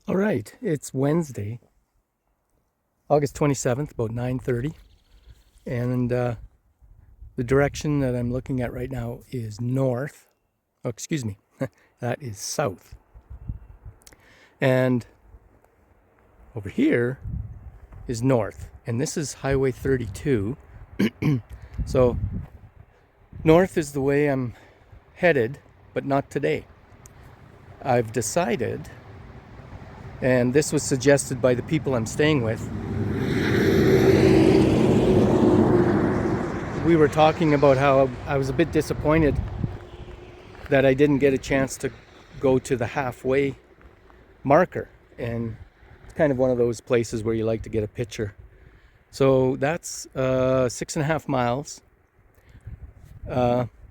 All right, it's Wednesday, August 27th, about 9:30, and the direction that I'm looking at right now is north. Oh, excuse me, that is south. And over here is north, and this is Highway 32. So north is the way I'm headed, but not today. I've decided, and this was suggested by the people I'm staying with. We were talking about how I was a bit disappointed that I didn't get a chance to go to the halfway marker, and it's kind of one of those places where you like to get a picture. So that's 6.5 miles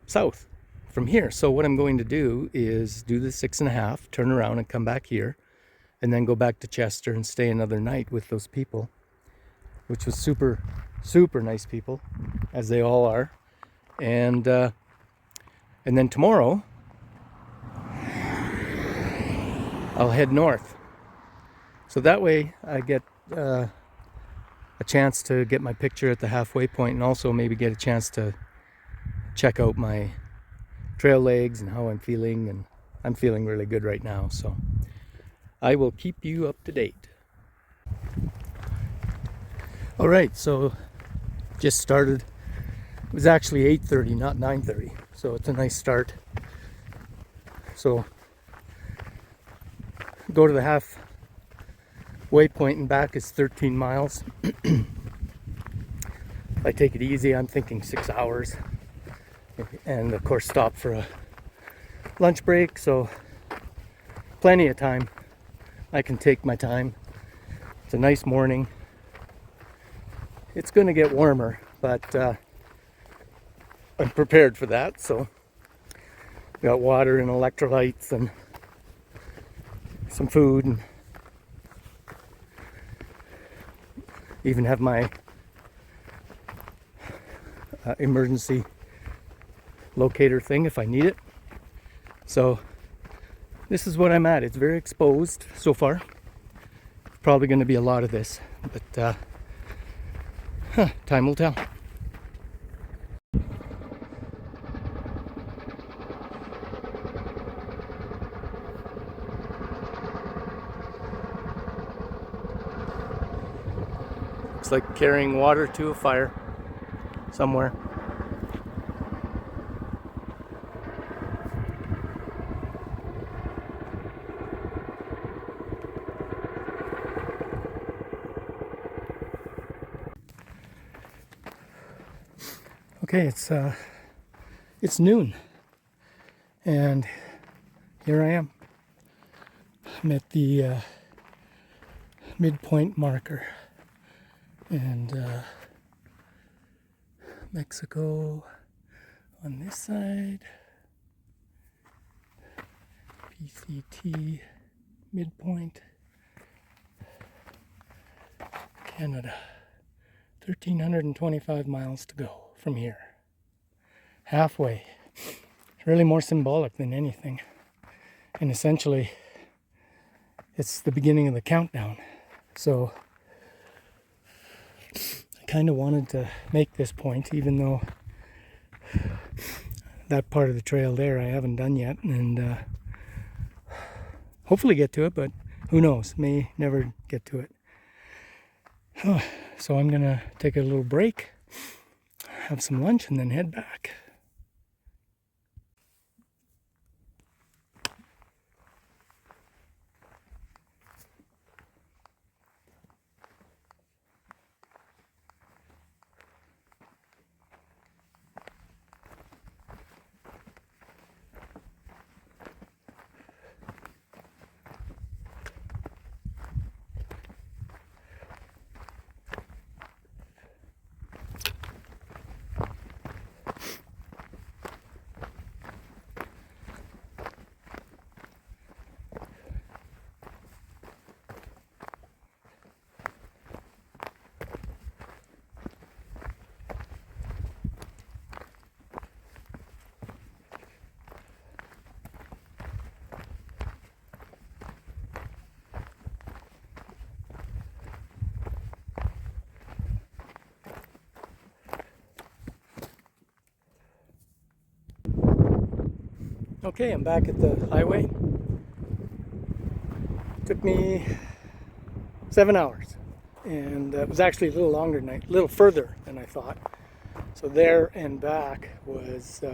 south from here. So what I'm going to do is do the 6.5, turn around and come back here, and then go back to Chester and stay another night with those people, which was super nice people, as they all are. And then tomorrow I'll head north. So that way I get a chance to get my picture at the halfway point, and also maybe get a chance to check out my trail legs and how I'm feeling. And I'm feeling really good right now, so I will keep you up to date. All right, so just started. It was actually 8:30, not 9:30, so it's a nice start. So go to the halfway point and back is 13 miles. If I take it easy, I'm thinking 6 hours, and of course stop for a lunch break, so plenty of time. I can take my time. It's a nice morning. It's going to get warmer, but I'm prepared for that. So got water and electrolytes and some food, and even have my emergency locator thing if I need it. So this is what I'm at. It's very exposed so far. Probably going to be a lot of this, but time will tell. Looks like carrying water to a fire somewhere. Okay, it's noon, and here I am. I'm at the midpoint marker, and Mexico on this side, PCT midpoint, Canada. 1,325 miles to go from here. Halfway. It's really more symbolic than anything. And essentially, it's the beginning of the countdown. So I kind of wanted to make this point, even though that part of the trail there I haven't done yet, and hopefully get to it, but who knows, may never get to it. So I'm gonna take a little break, have some lunch, and then head back. Okay, I'm back at the highway. Took me 7 hours, and it was actually a little longer than a little further than I thought. So there and back was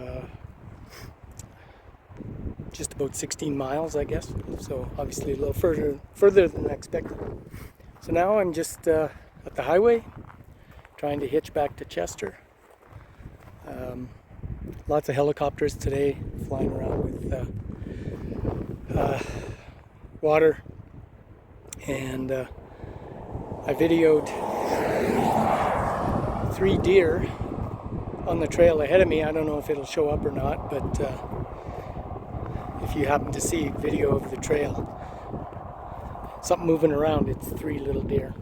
just about 16 miles, I guess. So obviously a little further than I expected. So now I'm just at the highway, trying to hitch back to Chester. Lots of helicopters today flying around with water, and I videoed 3 deer on the trail ahead of me. I don't know if it'll show up or not, but if you happen to see video of the trail, something moving around, it's 3 little deer.